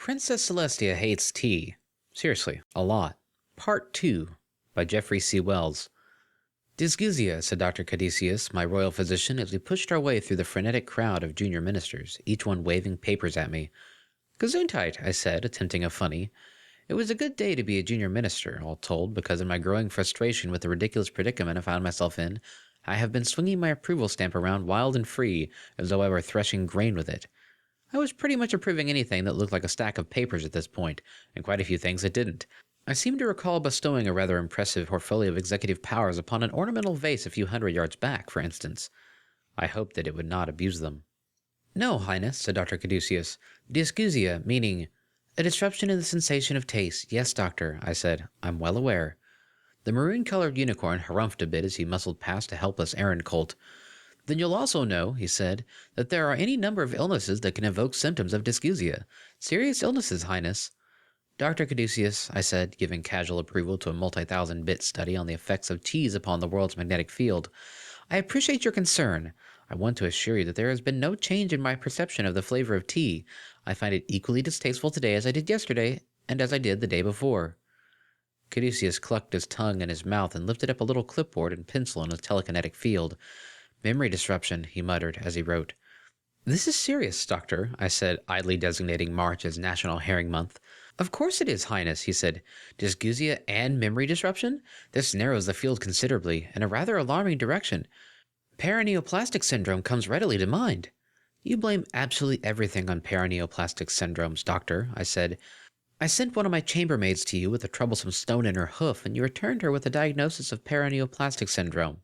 Princess Celestia Hates Tea. Seriously, a lot. Part 2 by Jeffrey C. Wells. Disguzia, said Dr. Caduceus, my royal physician, as we pushed our way through the frenetic crowd of junior ministers, each one waving papers at me. Gesundheit, I said, attempting a funny. It was a good day to be a junior minister, all told, because in my growing frustration with the ridiculous predicament I found myself in, I have been swinging my approval stamp around wild and free, as though I were threshing grain with it. I was pretty much approving anything that looked like a stack of papers at this point, and quite a few things that didn't. I seem to recall bestowing a rather impressive portfolio of executive powers upon an ornamental vase a few hundred yards back, for instance. I hoped that it would not abuse them. No, Highness, said Dr. Caduceus. Disguzia, meaning a disruption in the sensation of taste. Yes, doctor, I said. I'm well aware. The maroon-colored unicorn harumphed a bit as he muscled past a helpless errand colt. Then you'll also know, he said, that there are any number of illnesses that can evoke symptoms of dysgeusia. Serious illnesses, Highness. Dr. Caduceus, I said, giving casual approval to a multi-thousand-bit study on the effects of teas upon the world's magnetic field. I appreciate your concern. I want to assure you that there has been no change in my perception of the flavor of tea. I find it equally distasteful today as I did yesterday, and as I did the day before. Caduceus clucked his tongue in his mouth and lifted up a little clipboard and pencil in his telekinetic field. Memory disruption, he muttered as he wrote. This is serious, Doctor, I said, idly designating March as National Herring Month. Of course it is, Highness, he said. Dysgeusia and memory disruption? This narrows the field considerably, in a rather alarming direction. Paraneoplastic syndrome comes readily to mind. You blame absolutely everything on paraneoplastic syndromes, Doctor, I said. I sent one of my chambermaids to you with a troublesome stone in her hoof, and you returned her with a diagnosis of paraneoplastic syndrome.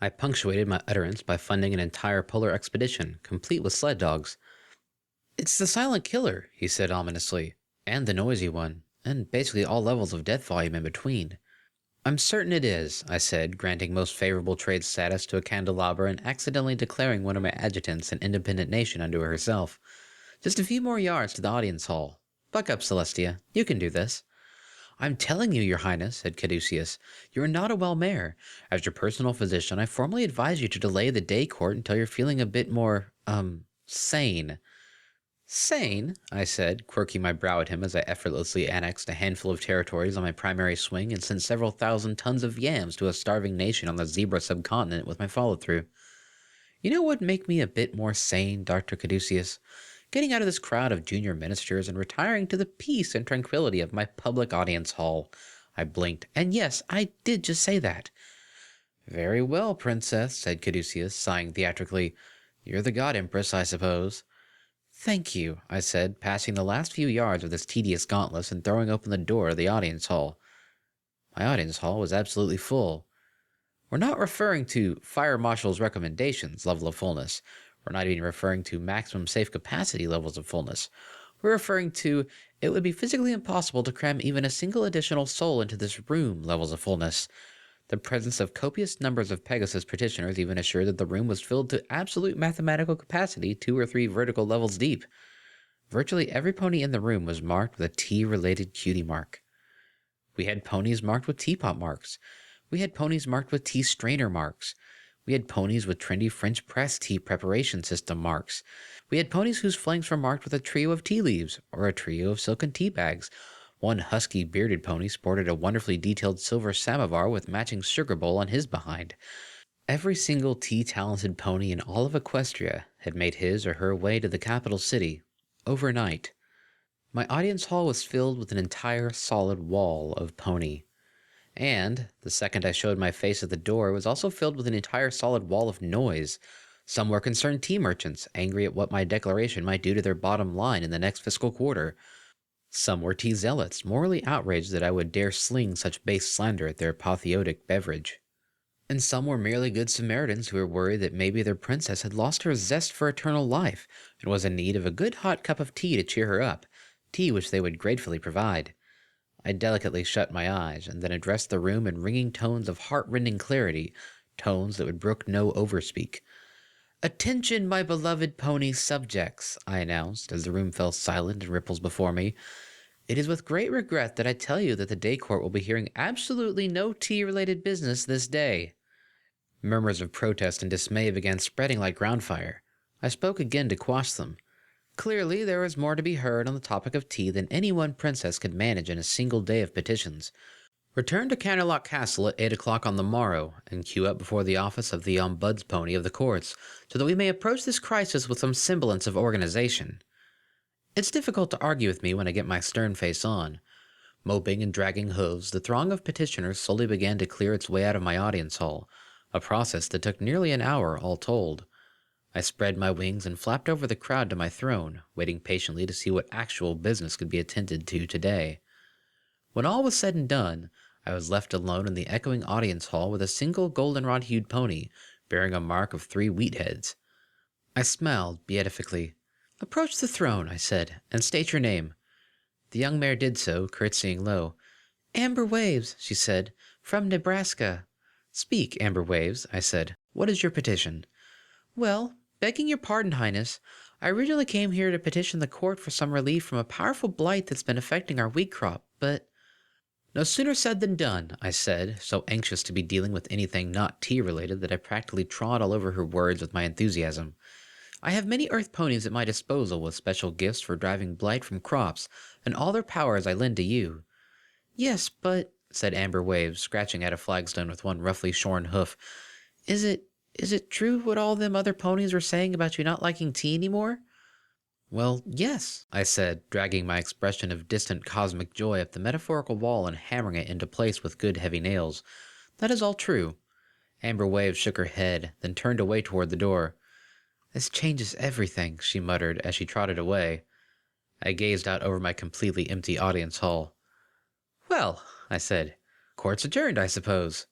I punctuated my utterance by funding an entire polar expedition, complete with sled dogs. It's the silent killer, he said ominously, and the noisy one, and basically all levels of death volume in between. I'm certain it is, I said, granting most favorable trade status to a candelabra and accidentally declaring one of my adjutants an independent nation unto herself. Just a few more yards to the audience hall. Buck up, Celestia. You can do this. I'm telling you, Your Highness, said Caduceus, you are not a well mare. As your personal physician, I formally advise you to delay the day court until you're feeling a bit more, sane. Sane? I said, quirking my brow at him as I effortlessly annexed a handful of territories on my primary swing and sent several thousand tons of yams to a starving nation on the zebra subcontinent with my follow-through. You know what would make me a bit more sane, Dr. Caduceus? Getting out of this crowd of junior ministers and retiring to the peace and tranquility of my public audience hall. I blinked, and yes, I did just say that. Very well, princess, said Caduceus, sighing theatrically. You're the god empress, I suppose. Thank you, I said, passing the last few yards of this tedious gauntlet and throwing open the door of the audience hall. My audience hall was absolutely full. We're not referring to Fire Marshal's recommendations level of fullness. We're not even referring to maximum safe capacity levels of fullness. We're referring to it would be physically impossible to cram even a single additional soul into this room levels of fullness. The presence of copious numbers of Pegasus petitioners even assured that the room was filled to absolute mathematical capacity 2 or 3 vertical levels deep. Virtually every pony in the room was marked with a tea-related cutie mark. We had ponies marked with teapot marks. We had ponies marked with tea strainer marks. We had ponies with trendy French press tea preparation system marks. We had ponies whose flanks were marked with a trio of tea leaves, or a trio of silken tea bags. One husky bearded pony sported a wonderfully detailed silver samovar with matching sugar bowl on his behind. Every single tea-talented pony in all of Equestria had made his or her way to the capital city, overnight. My audience hall was filled with an entire solid wall of pony. And, the second I showed my face at the door, was also filled with an entire solid wall of noise. Some were concerned tea merchants, angry at what my declaration might do to their bottom line in the next fiscal quarter. Some were tea zealots, morally outraged that I would dare sling such base slander at their apotheotic beverage. And some were merely good Samaritans who were worried that maybe their princess had lost her zest for eternal life, and was in need of a good hot cup of tea to cheer her up, tea which they would gratefully provide. I delicately shut my eyes, and then addressed the room in ringing tones of heart-rending clarity, tones that would brook no overspeak. "Attention, my beloved pony subjects," I announced, as the room fell silent in ripples before me. "It is with great regret that I tell you that the day court will be hearing absolutely no tea-related business this day." Murmurs of protest and dismay began spreading like ground fire. I spoke again to quash them. Clearly, there was more to be heard on the topic of tea than any one princess could manage in a single day of petitions. Return to Canterlot Castle at 8 o'clock on the morrow, and queue up before the office of the Ombudspony of the courts, so that we may approach this crisis with some semblance of organization. It's difficult to argue with me when I get my stern face on. Moping and dragging hooves, the throng of petitioners slowly began to clear its way out of my audience hall, a process that took nearly an hour all told. I spread my wings and flapped over the crowd to my throne, waiting patiently to see what actual business could be attended to today. When all was said and done, I was left alone in the echoing audience hall with a single goldenrod-hued pony, bearing a mark of 3 wheat heads. I smiled beatifically. "Approach the throne," I said, "and state your name." The young mare did so, curtsying low. "Amber Waves," she said, "from Nebraska." "Speak, Amber Waves," I said. "What is your petition?" "Well, begging your pardon, Highness, I originally came here to petition the court for some relief from a powerful blight that's been affecting our wheat crop, but—" "No sooner said than done," I said, so anxious to be dealing with anything not tea-related that I practically trod all over her words with my enthusiasm. "I have many earth ponies at my disposal with special gifts for driving blight from crops, and all their powers I lend to you." "Yes, but," said Amber Waves, scratching at a flagstone with one roughly shorn hoof, Is it true what all them other ponies were saying about you not liking tea anymore?" "Well, yes," I said, dragging my expression of distant cosmic joy up the metaphorical wall and hammering it into place with good heavy nails. "That is all true." Amber Waves shook her head, then turned away toward the door. "This changes everything," she muttered as she trotted away. I gazed out over my completely empty audience hall. "Well," I said, "court's adjourned, I suppose."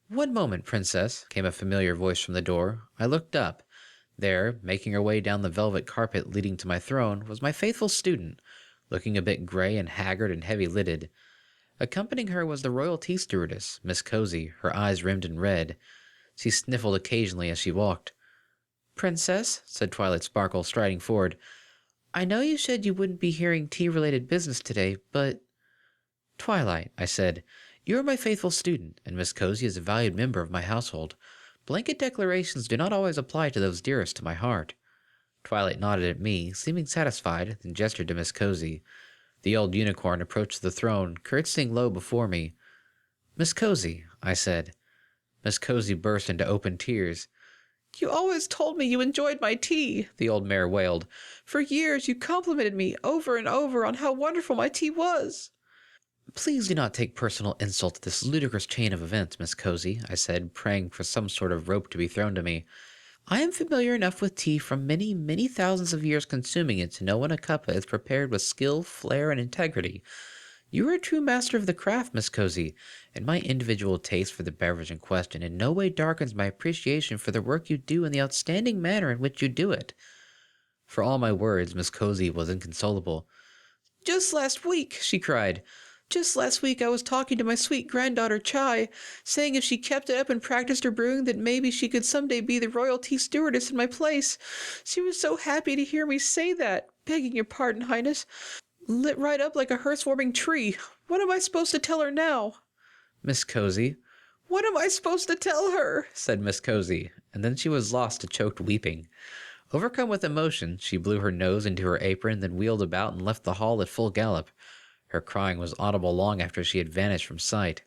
"One moment, Princess," came a familiar voice from the door. I looked up. There, making her way down the velvet carpet leading to my throne, was my faithful student, looking a bit gray and haggard and heavy-lidded. Accompanying her was the royal tea stewardess, Miss Cozy, her eyes rimmed in red. She sniffled occasionally as she walked. "Princess," said Twilight Sparkle, striding forward, "I know you said you wouldn't be hearing tea-related business today, but—" "Twilight," I said, "you are my faithful student, and Miss Cozy is a valued member of my household. Blanket declarations do not always apply to those dearest to my heart." Twilight nodded at me, seeming satisfied, then gestured to Miss Cozy. The old unicorn approached the throne, curtsying low before me. "Miss Cozy," I said. Miss Cozy burst into open tears. "You always told me you enjoyed my tea," the old mare wailed. "For years you complimented me over and over on how wonderful my tea was." "Please do not take personal insult to this ludicrous chain of events, Miss Cozy," I said, praying for some sort of rope to be thrown to me. "I am familiar enough with tea from many, many thousands of years consuming it to know when a cuppa is prepared with skill, flair, and integrity. You are a true master of the craft, Miss Cozy, and my individual taste for the beverage in question in no way darkens my appreciation for the work you do and the outstanding manner in which you do it." For all my words, Miss Cozy was inconsolable. "Just last week," she cried, "just last week I was talking to my sweet granddaughter Chai, saying if she kept it up and practiced her brewing that maybe she could someday be the royal tea stewardess in my place. She was so happy to hear me say that, begging your pardon, Highness. Lit right up like a hearth-warming tree. What am I supposed to tell her now?" "Miss Cozy." "What am I supposed to tell her?" said Miss Cozy, and then she was lost to choked weeping. Overcome with emotion, she blew her nose into her apron, then wheeled about and left the hall at full gallop. Her crying was audible long after she had vanished from sight.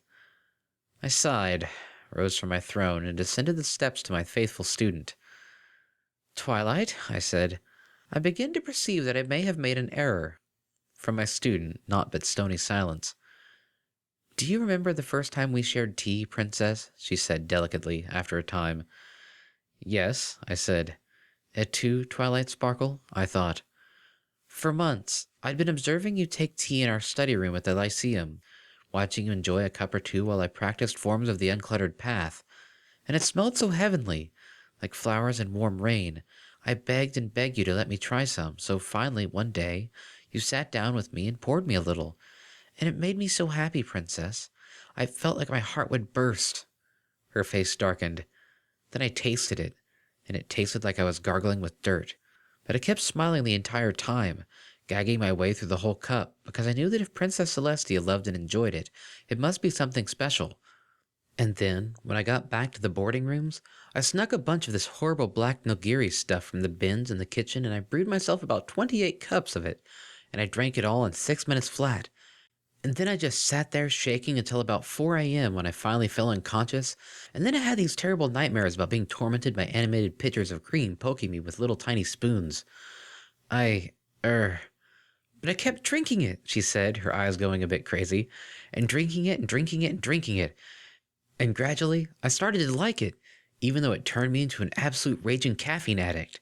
I sighed, rose from my throne, and descended the steps to my faithful student. "Twilight," I said, "I begin to perceive that I may have made an error." From my student, naught but stony silence. "Do you remember the first time we shared tea, Princess?" she said delicately, after a time. "Yes," I said. "Et tu, Twilight Sparkle?" I thought. "For months, I'd been observing you take tea in our study room at the Lyceum, watching you enjoy a cup or two while I practiced forms of the uncluttered path. And it smelled so heavenly, like flowers and warm rain. I begged and begged you to let me try some, so finally, one day, you sat down with me and poured me a little. And it made me so happy, Princess. I felt like my heart would burst." Her face darkened. "Then I tasted it, and it tasted like I was gargling with dirt. But I kept smiling the entire time, gagging my way through the whole cup, because I knew that if Princess Celestia loved and enjoyed it, it must be something special." And then, when I got back to the boarding rooms, I snuck a bunch of this horrible black nigiri stuff from the bins in the kitchen and I brewed myself about 28 cups of it, and I drank it all in 6 minutes flat. And then I just sat there shaking until about 4 a.m. when I finally fell unconscious, and then I had these terrible nightmares about being tormented by animated pictures of cream poking me with little tiny spoons. I, but I kept drinking it, she said, her eyes going a bit crazy, and drinking it and drinking it and drinking it. And gradually, I started to like it, even though it turned me into an absolute raging caffeine addict.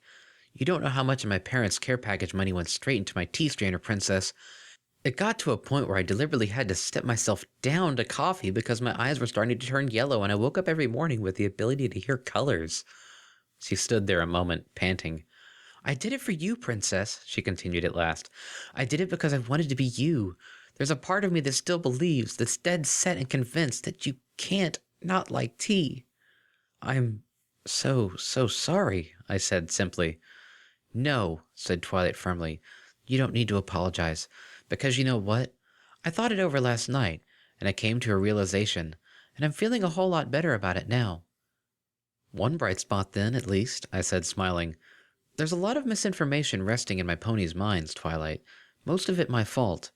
You don't know how much of my parents' care package money went straight into my tea strainer, Princess. It got to a point where I deliberately had to step myself down to coffee because my eyes were starting to turn yellow and I woke up every morning with the ability to hear colors. She stood there a moment, panting. I did it for you, Princess, she continued at last. I did it because I wanted to be you. There's a part of me that still believes, that's dead set and convinced that you can't not like tea. I'm so sorry, I said simply. No, said Twilight firmly. You don't need to apologize. Because you know what? I thought it over last night, and I came to a realization, and I'm feeling a whole lot better about it now. One bright spot then, at least, I said, smiling. There's a lot of misinformation resting in my ponies' minds, Twilight. Most of it my fault.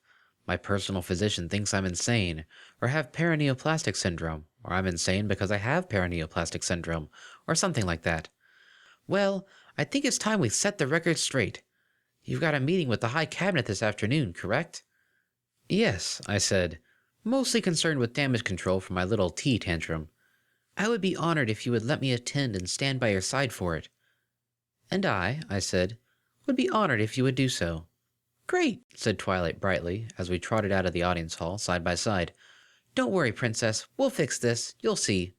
My personal physician thinks I'm insane, or have paraneoplastic syndrome, or I'm insane because I have paraneoplastic syndrome, or something like that. Well, I think it's time we set the record straight. You've got a meeting with the High Cabinet this afternoon, correct? Yes, I said, mostly concerned with damage control for my little tea tantrum. I would be honored if you would let me attend and stand by your side for it. And I said, would be honored if you would do so. Great, said Twilight brightly, as we trotted out of the audience hall side by side. Don't worry, Princess, we'll fix this, you'll see.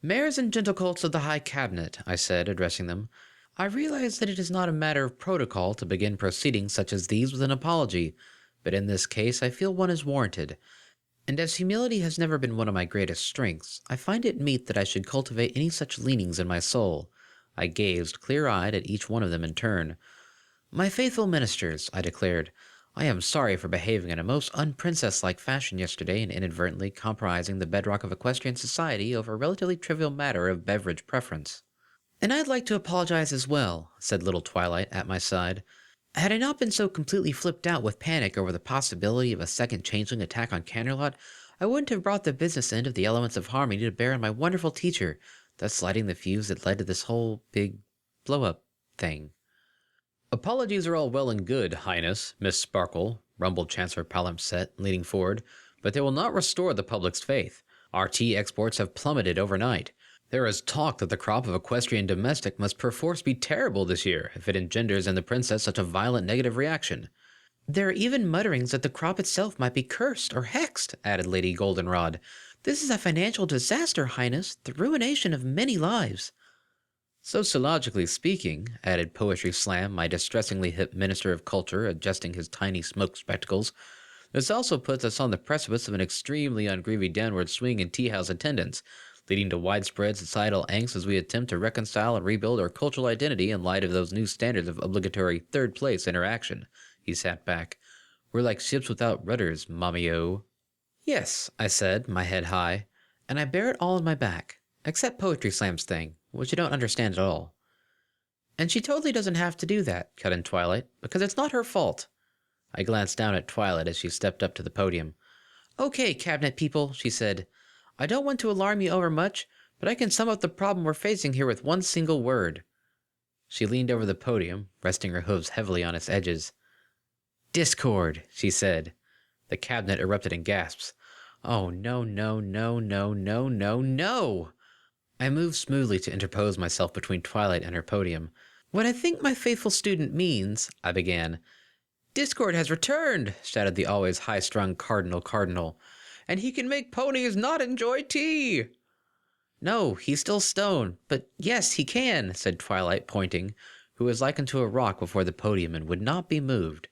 Mayors and gentlecolts of the High Cabinet, I said, addressing them, I realize that it is not a matter of protocol to begin proceedings such as these with an apology, but in this case I feel one is warranted. And as humility has never been one of my greatest strengths, I find it meet that I should cultivate any such leanings in my soul. I gazed clear-eyed at each one of them in turn. My faithful ministers, I declared, I am sorry for behaving in a most unprincess-like fashion yesterday and inadvertently compromising the bedrock of equestrian society over a relatively trivial matter of beverage preference. And I'd like to apologize as well, said little Twilight at my side. Had I not been so completely flipped out with panic over the possibility of a second changeling attack on Canterlot, I wouldn't have brought the business end of the elements of harmony to bear on my wonderful teacher, thus lighting the fuse that led to this whole big blow-up thing. Apologies are all well and good, Highness, Miss Sparkle, rumbled Chancellor Palimpsest, leaning forward, but they will not restore the public's faith. Our tea exports have plummeted overnight. There is talk that the crop of equestrian domestic must perforce be terrible this year if it engenders in the princess such a violent negative reaction. There are even mutterings that the crop itself might be cursed or hexed, added Lady Goldenrod. This is a financial disaster, Highness, the ruination of many lives. Sociologically speaking, added Poetry Slam, my distressingly hip Minister of Culture, adjusting his tiny smoke spectacles, this also puts us on the precipice of an extremely ungreevy downward swing in tea-house attendance, leading to widespread societal angst as we attempt to reconcile and rebuild our cultural identity in light of those new standards of obligatory third-place interaction. He sat back. We're like ships without rudders, Mommy-o. Yes, I said, my head high, and I bear it all on my back, except Poetry Slam's thing, which I don't understand at all. And she totally doesn't have to do that, cut in Twilight, because it's not her fault. I glanced down at Twilight as she stepped up to the podium. Okay, Cabinet people, she said. I don't want to alarm you overmuch, but I can sum up the problem we're facing here with one single word. She leaned over the podium, resting her hooves heavily on its edges. Discord, she said. The Cabinet erupted in gasps. Oh, no, no, no, no, no, no, no! I moved smoothly to interpose myself between Twilight and her podium. What I think my faithful student means, I began. Discord has returned, shouted the always high-strung Cardinal, and he can make ponies not enjoy tea. No, he's still stone, but yes, he can, said Twilight, pointing, who was likened to a rock before the podium and would not be moved.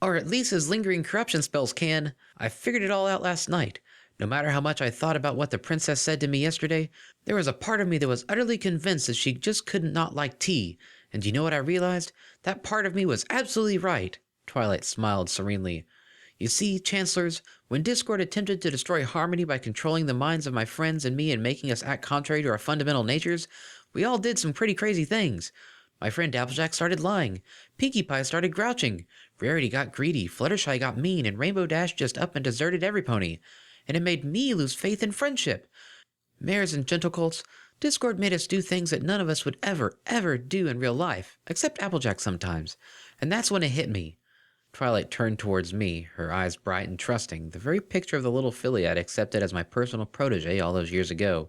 Or at least his lingering corruption spells can. I figured it all out last night. No matter how much I thought about what the princess said to me yesterday, there was a part of me that was utterly convinced that she just couldn't not like tea, and you know what I realized? That part of me was absolutely right. Twilight smiled serenely. You see, Chancellors, when Discord attempted to destroy harmony by controlling the minds of my friends and me and making us act contrary to our fundamental natures, we all did some pretty crazy things. My friend Applejack started lying, Pinkie Pie started grouching, Rarity got greedy, Fluttershy got mean, and Rainbow Dash just up and deserted every pony. And it made me lose faith in friendship. Mares and Gentlecolts, Discord made us do things that none of us would ever do in real life, except Applejack sometimes. And that's when it hit me. Twilight turned towards me, her eyes bright and trusting, the very picture of the little filly I'd accepted as my personal protege all those years ago.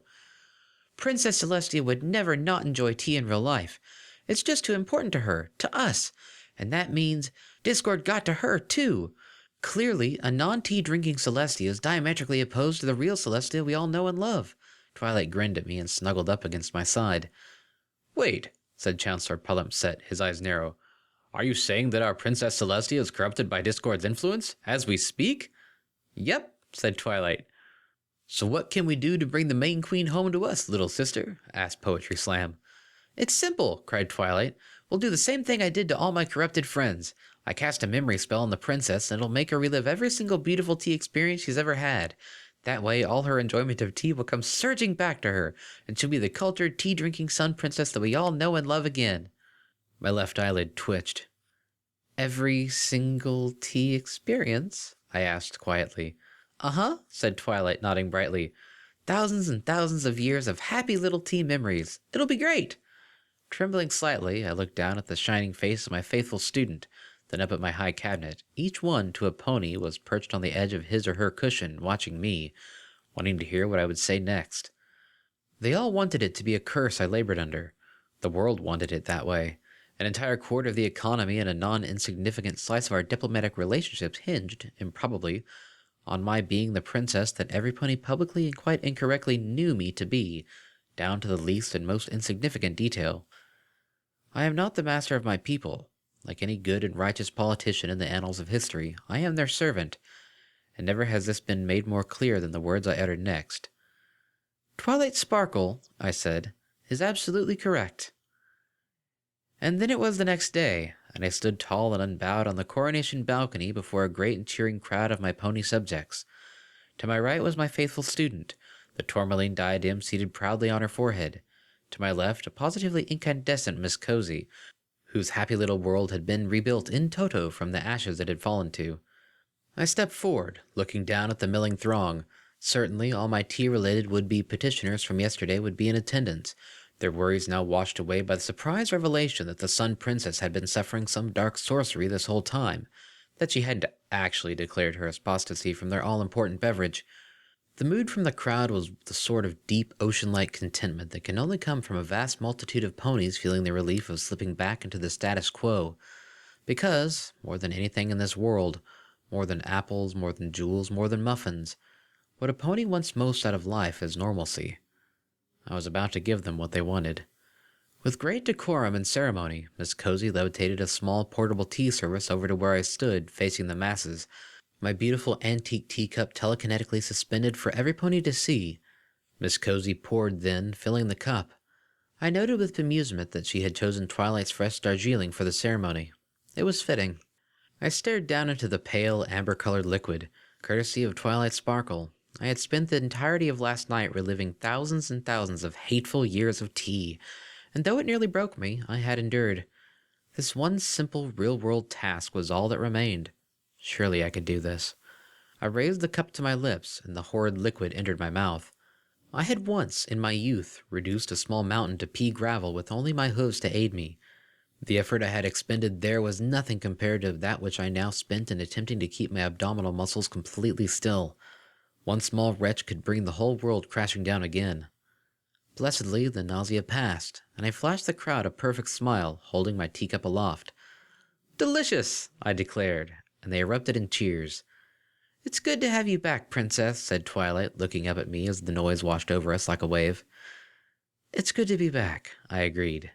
Princess Celestia would never not enjoy tea in real life. It's just too important to her, to us. And that means Discord got to her, too. Clearly, a non-tea drinking Celestia is diametrically opposed to the real Celestia we all know and love. Twilight grinned at me and snuggled up against my side. Wait, said Chancellor Palimpsest, his eyes narrow. Are you saying that our Princess Celestia is corrupted by Discord's influence, as we speak? Yep, said Twilight. So what can we do to bring the main queen home to us, little sister? Asked Poetry Slam. It's simple, cried Twilight. We'll do the same thing I did to all my corrupted friends. I cast a memory spell on the princess, and it'll make her relive every single beautiful tea experience she's ever had. That way, all her enjoyment of tea will come surging back to her, and she'll be the cultured, tea-drinking sun princess that we all know and love again. My left eyelid twitched. Every single tea experience? I asked quietly. Uh-huh, said Twilight, nodding brightly. Thousands and thousands of years of happy little tea memories. It'll be great. Trembling slightly, I looked down at the shining face of my faithful student, then up at my high cabinet. Each one, to a pony, was perched on the edge of his or her cushion, watching me, wanting to hear what I would say next. They all wanted it to be a curse I labored under. The world wanted it that way. An entire quarter of the economy and a non-insignificant slice of our diplomatic relationships hinged, improbably, on my being the princess that every pony publicly and quite incorrectly knew me to be, down to the least and most insignificant detail. I am not the master of my people. Like any good and righteous politician in the annals of history, I am their servant, and never has this been made more clear than the words I uttered next. Twilight Sparkle, I said, is absolutely correct. And then it was the next day, and I stood tall and unbowed on the coronation balcony before a great and cheering crowd of my pony subjects. To my right was my faithful student, the tourmaline diadem seated proudly on her forehead. To my left, a positively incandescent Miss Cozy, whose happy little world had been rebuilt in toto from the ashes it had fallen to. I stepped forward, looking down at the milling throng. Certainly all my tea-related would-be petitioners from yesterday would be in attendance, their worries now washed away by the surprise revelation that the Sun Princess had been suffering some dark sorcery this whole time, that she hadn't actually declared her apostasy from their all-important beverage. The mood from the crowd was the sort of deep ocean-like contentment that can only come from a vast multitude of ponies feeling the relief of slipping back into the status quo. Because, more than anything in this world, more than apples, more than jewels, more than muffins, what a pony wants most out of life is normalcy. I was about to give them what they wanted. With great decorum and ceremony, Miss Cozy levitated a small portable tea service over to where I stood, facing the masses, my beautiful antique teacup telekinetically suspended for every pony to see. Miss Cozy poured then, filling the cup. I noted with bemusement that she had chosen Twilight's fresh Darjeeling for the ceremony. It was fitting. I stared down into the pale, amber-colored liquid, courtesy of Twilight Sparkle. I had spent the entirety of last night reliving thousands and thousands of hateful years of tea, and though it nearly broke me, I had endured. This one simple, real-world task was all that remained. Surely I could do this. I raised the cup to my lips, and the horrid liquid entered my mouth. I had once, in my youth, reduced a small mountain to pea gravel with only my hooves to aid me. The effort I had expended there was nothing compared to that which I now spent in attempting to keep my abdominal muscles completely still. One small wretch could bring the whole world crashing down again. Blessedly, the nausea passed, and I flashed the crowd a perfect smile, holding my teacup aloft. "Delicious!" I declared, and they erupted in cheers. "It's good to have you back, Princess," said Twilight, looking up at me as the noise washed over us like a wave. "It's good to be back," I agreed.